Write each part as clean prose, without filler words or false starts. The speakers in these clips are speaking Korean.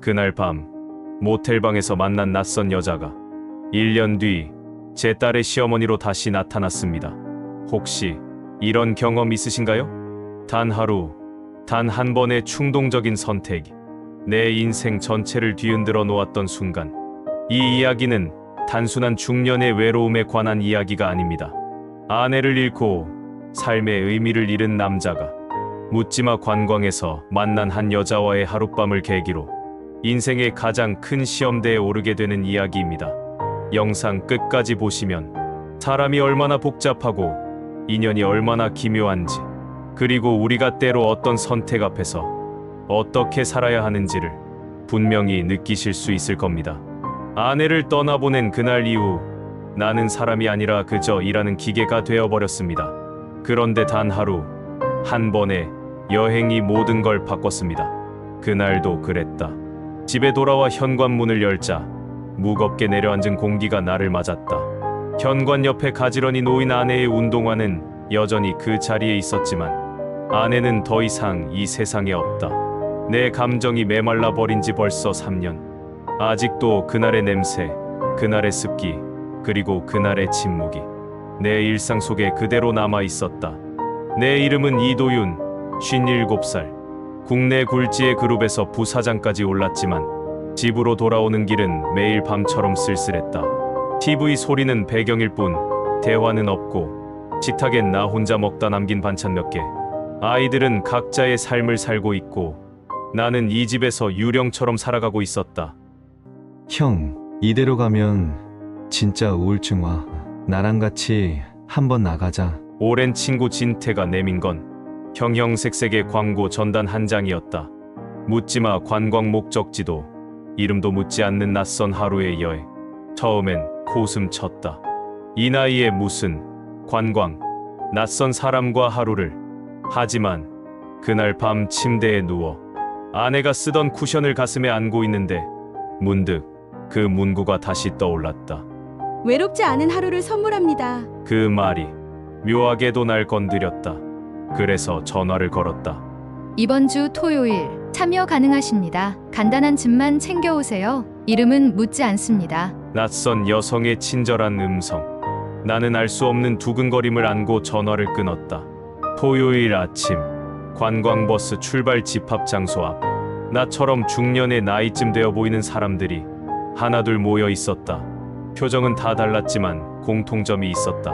그날 밤 모텔방에서 만난 낯선 여자가 1년 뒤 제 딸의 시어머니로 다시 나타났습니다. 혹시 이런 경험 있으신가요? 단 하루, 단 한 번의 충동적인 선택이 내 인생 전체를 뒤흔들어 놓았던 순간. 이 이야기는 단순한 중년의 외로움에 관한 이야기가 아닙니다. 아내를 잃고 삶의 의미를 잃은 남자가 묻지마 관광에서 만난 한 여자와의 하룻밤을 계기로 인생의 가장 큰 시험대에 오르게 되는 이야기입니다. 영상 끝까지 보시면 사람이 얼마나 복잡하고 인연이 얼마나 기묘한지, 그리고 우리가 때로 어떤 선택 앞에서 어떻게 살아야 하는지를 분명히 느끼실 수 있을 겁니다. 아내를 떠나보낸 그날 이후 나는 사람이 아니라 그저 일하는 기계가 되어버렸습니다. 그런데 단 하루, 한 번의 여행이 모든 걸 바꿨습니다. 그날도 그랬다. 집에 돌아와 현관문을 열자 무겁게 내려앉은 공기가 나를 맞았다. 현관 옆에 가지런히 놓인 아내의 운동화는 여전히 그 자리에 있었지만 아내는 더 이상 이 세상에 없다. 내 감정이 메말라 버린 지 벌써 3년. 아직도 그날의 냄새, 그날의 습기, 그리고 그날의 침묵이 내 일상 속에 그대로 남아 있었다. 내 이름은 이도윤, 57살. 국내 굴지의 그룹에서 부사장까지 올랐지만 집으로 돌아오는 길은 매일 밤처럼 쓸쓸했다. TV 소리는 배경일 뿐 대화는 없고, 식탁엔 나 혼자 먹다 남긴 반찬 몇 개. 아이들은 각자의 삶을 살고 있고 나는 이 집에서 유령처럼 살아가고 있었다. 형, 이대로 가면 진짜 우울증 와. 나랑 같이 한번 나가자. 오랜 친구 진태가 내민 건 형형색색의 광고 전단 한 장이었다. 묻지마 관광 목적지도 이름도 묻지 않는 낯선 하루의 여행. 처음엔 코웃음 쳤다. 이 나이에 무슨 관광, 낯선 사람과 하루를. 하지만 그날 밤 침대에 누워 아내가 쓰던 쿠션을 가슴에 안고 있는데 문득 그 문구가 다시 떠올랐다. 외롭지 않은 하루를 선물합니다. 그 말이 묘하게도 날 건드렸다. 그래서 전화를 걸었다. 이번 주 토요일 참여 가능하십니다. 간단한 짐만 챙겨오세요. 이름은 묻지 않습니다. 낯선 여성의 친절한 음성. 나는 알 수 없는 두근거림을 안고 전화를 끊었다. 토요일 아침, 관광버스 출발 집합 장소 앞. 나처럼 중년의 나이쯤 되어 보이는 사람들이 하나둘 모여 있었다. 표정은 다 달랐지만 공통점이 있었다.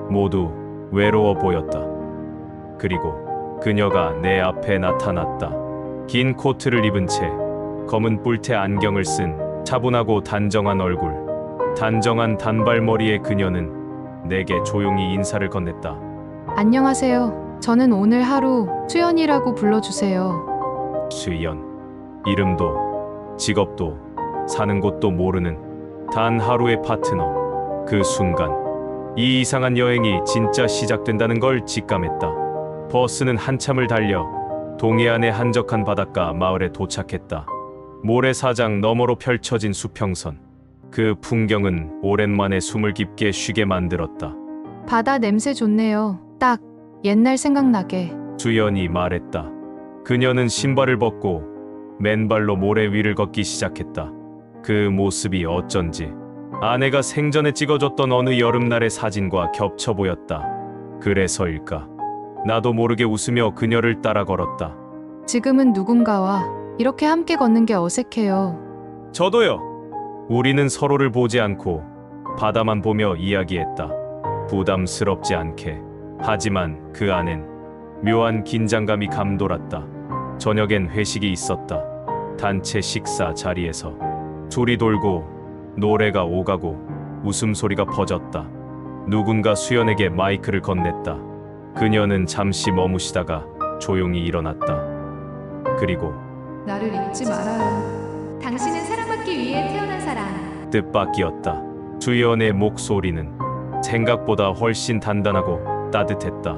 모두 외로워 보였다. 그리고 그녀가 내 앞에 나타났다. 긴 코트를 입은 채 검은 뿔테 안경을 쓴 차분하고 단정한 얼굴, 단정한 단발머리의 그녀는 내게 조용히 인사를 건넸다. 안녕하세요. 저는 오늘 하루 수연이라고 불러주세요. 수연. 이름도 직업도 사는 곳도 모르는 단 하루의 파트너. 그 순간 이 이상한 여행이 진짜 시작된다는 걸 직감했다. 버스는 한참을 달려 동해안의 한적한 바닷가 마을에 도착했다. 모래사장 너머로 펼쳐진 수평선. 그 풍경은 오랜만에 숨을 깊게 쉬게 만들었다. 바다 냄새 좋네요. 딱 옛날 생각나게. 수연이 말했다. 그녀는 신발을 벗고 맨발로 모래 위를 걷기 시작했다. 그 모습이 어쩐지 아내가 생전에 찍어줬던 어느 여름날의 사진과 겹쳐 보였다. 그래서일까? 나도 모르게 웃으며 그녀를 따라 걸었다. 지금은 누군가와 이렇게 함께 걷는 게 어색해요. 저도요. 우리는 서로를 보지 않고 바다만 보며 이야기했다. 부담스럽지 않게. 하지만 그 안엔 묘한 긴장감이 감돌았다. 저녁엔 회식이 있었다. 단체 식사 자리에서 소리 돌고 노래가 오가고 웃음소리가 퍼졌다. 누군가 수연에게 마이크를 건넸다. 그녀는 잠시 머무시다가 조용히 일어났다. 그리고 나를 잊지 말아요. 당신은 사랑받기 위해 태어난 사람. 뜻밖이었다. 수연의 목소리는 생각보다 훨씬 단단하고 따뜻했다.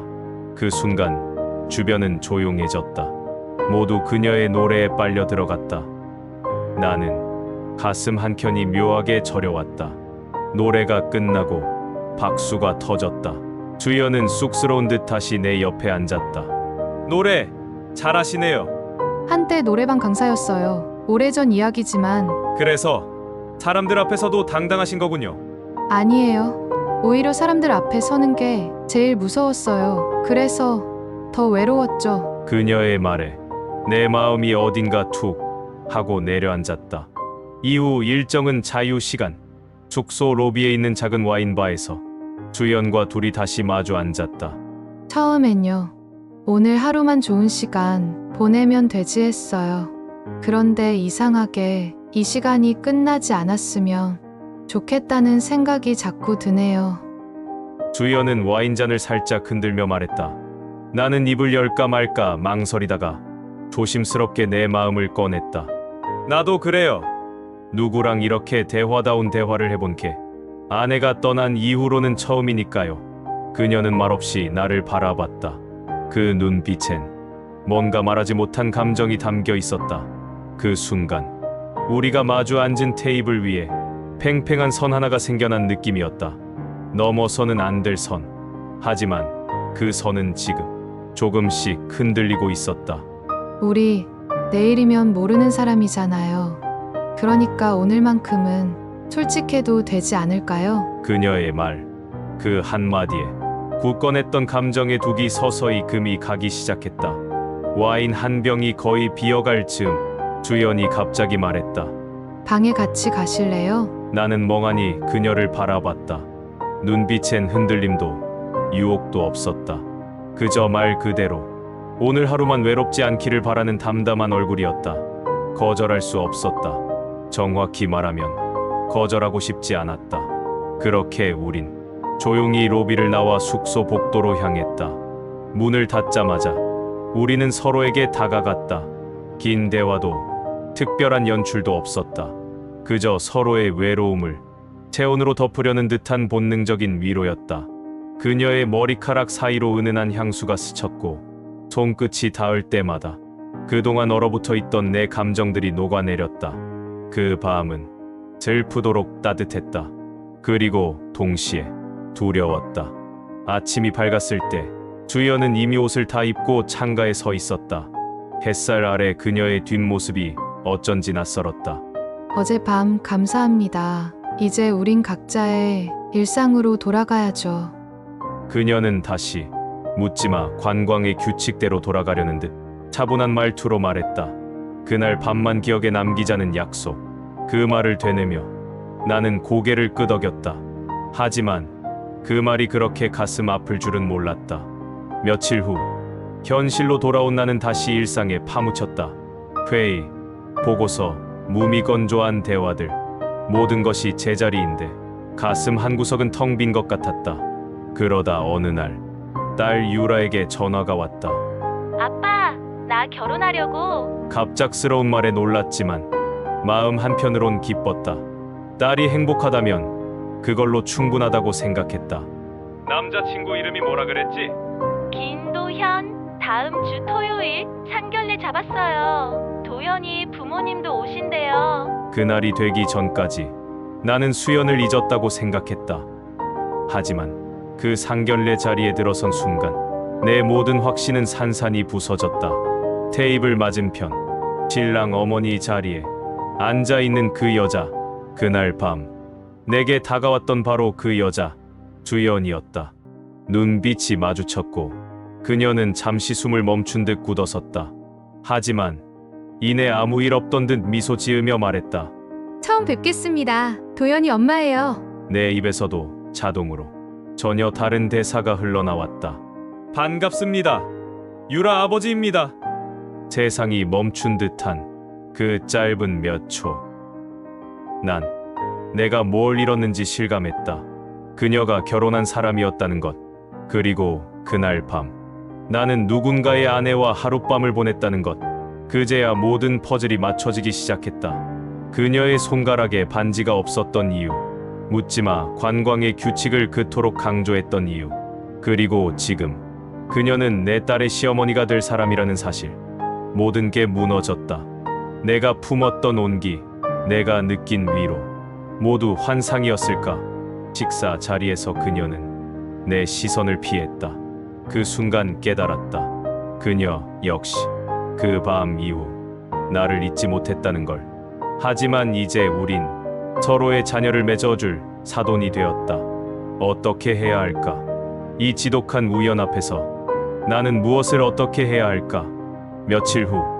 그 순간 주변은 조용해졌다. 모두 그녀의 노래에 빨려 들어갔다. 나는 가슴 한켠이 묘하게 저려왔다. 노래가 끝나고 박수가 터졌다. 수연은 쑥스러운 듯 다시 내 옆에 앉았다. 노래 잘하시네요. 한때 노래방 강사였어요. 오래전 이야기지만 그래서 사람들 앞에서도 당당하신 거군요. 아니에요. 오히려 사람들 앞에 서는 게 제일 무서웠어요. 그래서 더 외로웠죠. 그녀의 말에 내 마음이 어딘가 툭 하고 내려앉았다. 이후 일정은 자유 시간. 숙소 로비에 있는 작은 와인바에서 주연과 둘이 다시 마주 앉았다. 처음엔요. 오늘 하루만 좋은 시간 보내면 되지 했어요. 그런데 이상하게 이 시간이 끝나지 않았으면 좋겠다는 생각이 자꾸 드네요. 주연은 와인잔을 살짝 흔들며 말했다. 나는 입을 열까 말까 망설이다가 조심스럽게 내 마음을 꺼냈다. 나도 그래요. 누구랑 이렇게 대화다운 대화를 해본 게 아내가 떠난 이후로는 처음이니까요. 그녀는 말없이 나를 바라봤다. 그 눈빛엔 뭔가 말하지 못한 감정이 담겨 있었다. 그 순간 우리가 마주 앉은 테이블 위에 팽팽한 선 하나가 생겨난 느낌이었다. 넘어서는 안 될 선. 하지만 그 선은 지금 조금씩 흔들리고 있었다. 우리 내일이면 모르는 사람이잖아요. 그러니까 오늘만큼은 솔직해도 되지 않을까요? 그녀의 말, 그 한마디에 굳건했던 감정의 둑이 서서히 금이 가기 시작했다. 와인 한 병이 거의 비어갈 즈음 주연이 갑자기 말했다. 방에 같이 가실래요? 나는 멍하니 그녀를 바라봤다. 눈빛엔 흔들림도 유혹도 없었다. 그저 말 그대로 오늘 하루만 외롭지 않기를 바라는 담담한 얼굴이었다. 거절할 수 없었다. 정확히 말하면 거절하고 싶지 않았다. 그렇게 우린 조용히 로비를 나와 숙소 복도로 향했다. 문을 닫자마자 우리는 서로에게 다가갔다. 긴 대화도 특별한 연출도 없었다. 그저 서로의 외로움을 체온으로 덮으려는 듯한 본능적인 위로였다. 그녀의 머리카락 사이로 은은한 향수가 스쳤고 손끝이 닿을 때마다 그동안 얼어붙어 있던 내 감정들이 녹아내렸다. 그 밤은 슬프도록 따뜻했다. 그리고 동시에 두려웠다. 아침이 밝았을 때 주연은 이미 옷을 다 입고 창가에 서 있었다. 햇살 아래 그녀의 뒷모습이 어쩐지 낯설었다. 어젯밤 감사합니다. 이제 우린 각자의 일상으로 돌아가야죠. 그녀는 다시 묻지마 관광의 규칙대로 돌아가려는 듯 차분한 말투로 말했다. 그날 밤만 기억에 남기자는 약속. 그 말을 되뇌며 나는 고개를 끄덕였다. 하지만 그 말이 그렇게 가슴 아플 줄은 몰랐다. 며칠 후 현실로 돌아온 나는 다시 일상에 파묻혔다. 회의, 보고서, 무미건조한 대화들, 모든 것이 제자리인데 가슴 한구석은 텅 빈 것 같았다. 그러다 어느 날 딸 유라에게 전화가 왔다. 아빠, 나 결혼하려고. 갑작스러운 말에 놀랐지만 마음 한편으론 기뻤다. 딸이 행복하다면 그걸로 충분하다고 생각했다. 남자친구 이름이 뭐라 그랬지? 김도현, 다음 주 토요일 상견례 잡았어요. 도현이 부모님도 오신대요. 그날이 되기 전까지 나는 수연을 잊었다고 생각했다. 하지만 그 상견례 자리에 들어선 순간 내 모든 확신은 산산이 부서졌다. 테이블 맞은편 신랑 어머니 자리에 앉아있는 그 여자. 그날 밤 내게 다가왔던 바로 그 여자 주연이었다. 눈빛이 마주쳤고 그녀는 잠시 숨을 멈춘 듯 굳어섰다. 하지만 이내 아무 일 없던 듯 미소 지으며 말했다. 처음 뵙겠습니다. 도연이 엄마예요. 내 입에서도 자동으로 전혀 다른 대사가 흘러나왔다. 반갑습니다. 유라 아버지입니다. 세상이 멈춘 듯한 그 짧은 몇 초. 난 내가 뭘 잃었는지 실감했다. 그녀가 결혼한 사람이었다는 것. 그리고 그날 밤 나는 누군가의 아내와 하룻밤을 보냈다는 것. 그제야 모든 퍼즐이 맞춰지기 시작했다. 그녀의 손가락에 반지가 없었던 이유, 묻지마 관광의 규칙을 그토록 강조했던 이유, 그리고 지금 그녀는 내 딸의 시어머니가 될 사람이라는 사실. 모든 게 무너졌다. 내가 품었던 온기, 내가 느낀 위로, 모두 환상이었을까? 식사 자리에서 그녀는 내 시선을 피했다. 그 순간 깨달았다. 그녀 역시 그 밤 이후 나를 잊지 못했다는 걸. 하지만 이제 우린 서로의 자녀를 맺어줄 사돈이 되었다. 어떻게 해야 할까? 이 지독한 우연 앞에서 나는 무엇을 어떻게 해야 할까? 며칠 후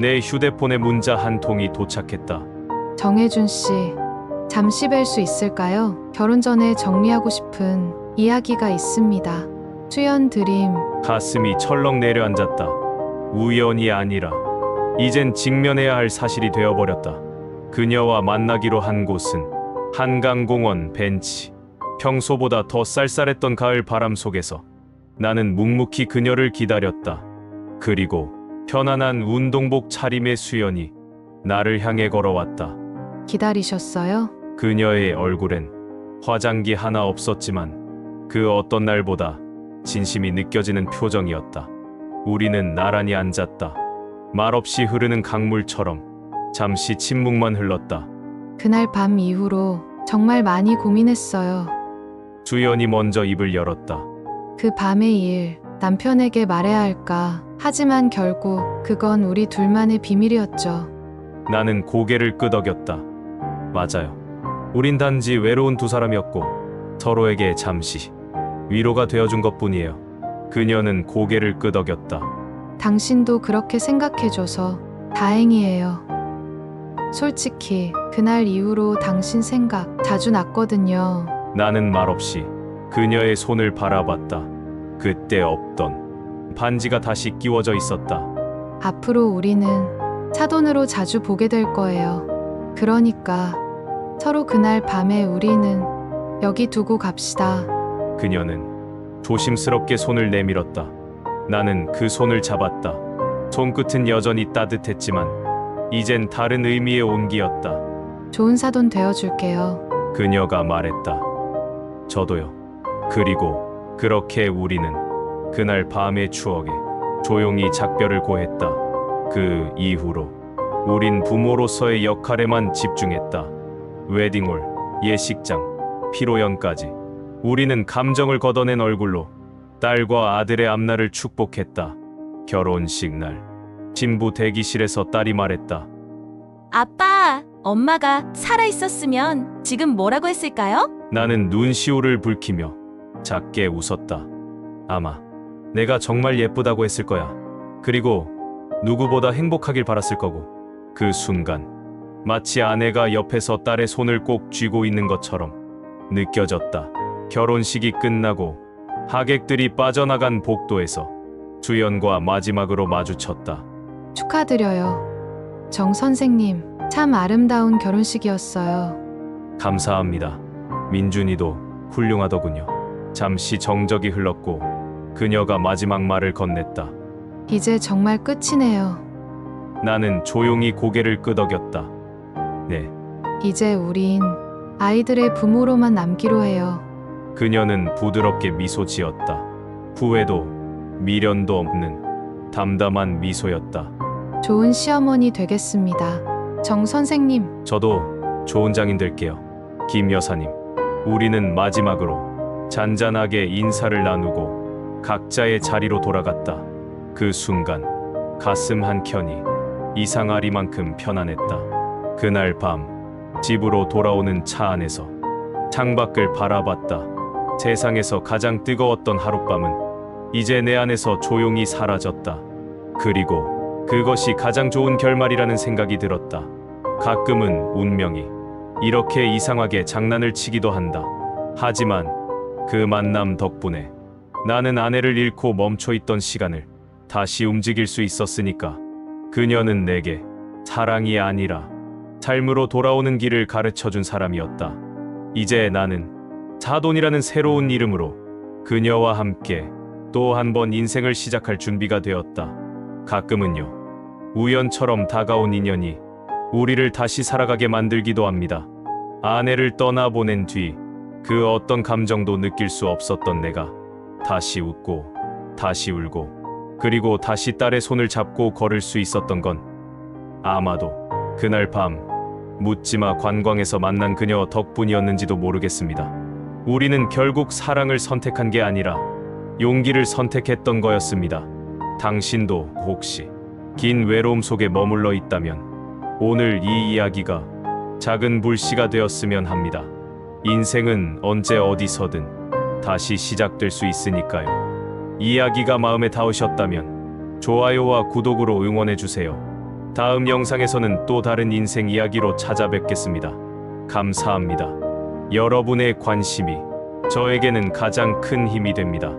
내 휴대폰에 문자 한 통이 도착했다. 정혜준 씨, 잠시 뵐 수 있을까요? 결혼 전에 정리하고 싶은 이야기가 있습니다. 수연 드림. 가슴이 철렁 내려앉았다. 우연이 아니라 이젠 직면해야 할 사실이 되어버렸다. 그녀와 만나기로 한 곳은 한강공원 벤치. 평소보다 더 쌀쌀했던 가을 바람 속에서 나는 묵묵히 그녀를 기다렸다. 그리고 편안한 운동복 차림의 수연이 나를 향해 걸어왔다. 기다리셨어요? 그녀의 얼굴엔 화장기 하나 없었지만 그 어떤 날보다 진심이 느껴지는 표정이었다. 우리는 나란히 앉았다. 말없이 흐르는 강물처럼 잠시 침묵만 흘렀다. 그날 밤 이후로 정말 많이 고민했어요. 수연이 먼저 입을 열었다. 그 밤의 일, 남편에게 말해야 할까? 하지만 결국 그건 우리 둘만의 비밀이었죠. 나는 고개를 끄덕였다. 맞아요. 우린 단지 외로운 두 사람이었고 서로에게 잠시 위로가 되어준 것뿐이에요. 그녀는 고개를 끄덕였다. 당신도 그렇게 생각해줘서 다행이에요. 솔직히 그날 이후로 당신 생각 자주 났거든요. 나는 말없이 그녀의 손을 바라봤다. 그때 없던 반지가 다시 끼워져 있었다. 앞으로 우리는 사돈으로 자주 보게 될 거예요. 그러니까 서로 그날 밤에 우리는 여기 두고 갑시다. 그녀는 조심스럽게 손을 내밀었다. 나는 그 손을 잡았다. 손끝은 여전히 따뜻했지만 이젠 다른 의미의 온기였다. 좋은 사돈 되어줄게요. 그녀가 말했다. 저도요. 그리고 그렇게 우리는 그날 밤의 추억에 조용히 작별을 고했다. 그 이후로 우린 부모로서의 역할에만 집중했다. 웨딩홀, 예식장, 피로연까지 우리는 감정을 걷어낸 얼굴로 딸과 아들의 앞날을 축복했다. 결혼식 날 신부 대기실에서 딸이 말했다. 아빠, 엄마가 살아있었으면 지금 뭐라고 했을까요? 나는 눈시울을 붉히며 작게 웃었다. 아마 내가 정말 예쁘다고 했을 거야. 그리고 누구보다 행복하길 바랐을 거고. 그 순간 마치 아내가 옆에서 딸의 손을 꼭 쥐고 있는 것처럼 느껴졌다. 결혼식이 끝나고 하객들이 빠져나간 복도에서 수연과 마지막으로 마주쳤다. 축하드려요. 정 선생님, 참 아름다운 결혼식이었어요. 감사합니다. 민준이도 훌륭하더군요. 잠시 정적이 흘렀고 그녀가 마지막 말을 건넸다. 이제 정말 끝이네요. 나는 조용히 고개를 끄덕였다. 네. 이제 우린 아이들의 부모로만 남기로 해요. 그녀는 부드럽게 미소 지었다. 후회도 미련도 없는 담담한 미소였다. 좋은 시어머니 되겠습니다. 정 선생님, 저도 좋은 장인 될게요. 김 여사님, 우리는 마지막으로 잔잔하게 인사를 나누고 각자의 자리로 돌아갔다. 그 순간 가슴 한켠이 이상하리만큼 편안했다. 그날 밤 집으로 돌아오는 차 안에서 창밖을 바라봤다. 세상에서 가장 뜨거웠던 하룻밤은 이제 내 안에서 조용히 사라졌다. 그리고 그것이 가장 좋은 결말이라는 생각이 들었다. 가끔은 운명이 이렇게 이상하게 장난을 치기도 한다. 하지만 그 만남 덕분에 나는 아내를 잃고 멈춰있던 시간을 다시 움직일 수 있었으니까. 그녀는 내게 사랑이 아니라 삶으로 돌아오는 길을 가르쳐준 사람이었다. 이제 나는 사돈이라는 새로운 이름으로 그녀와 함께 또 한 번 인생을 시작할 준비가 되었다. 가끔은요, 우연처럼 다가온 인연이 우리를 다시 살아가게 만들기도 합니다. 아내를 떠나보낸 뒤 그 어떤 감정도 느낄 수 없었던 내가 다시 웃고 다시 울고 그리고 다시 딸의 손을 잡고 걸을 수 있었던 건 아마도 그날 밤 묻지마 관광에서 만난 그녀 덕분이었는지도 모르겠습니다. 우리는 결국 사랑을 선택한 게 아니라 용기를 선택했던 거였습니다. 당신도 혹시 긴 외로움 속에 머물러 있다면 오늘 이 이야기가 작은 불씨가 되었으면 합니다. 인생은 언제 어디서든 다시 시작될 수 있으니까요. 이야기가 마음에 닿으셨다면 좋아요와 구독으로 응원해주세요. 다음 영상에서는 또 다른 인생 이야기로 찾아뵙겠습니다. 감사합니다. 여러분의 관심이 저에게는 가장 큰 힘이 됩니다.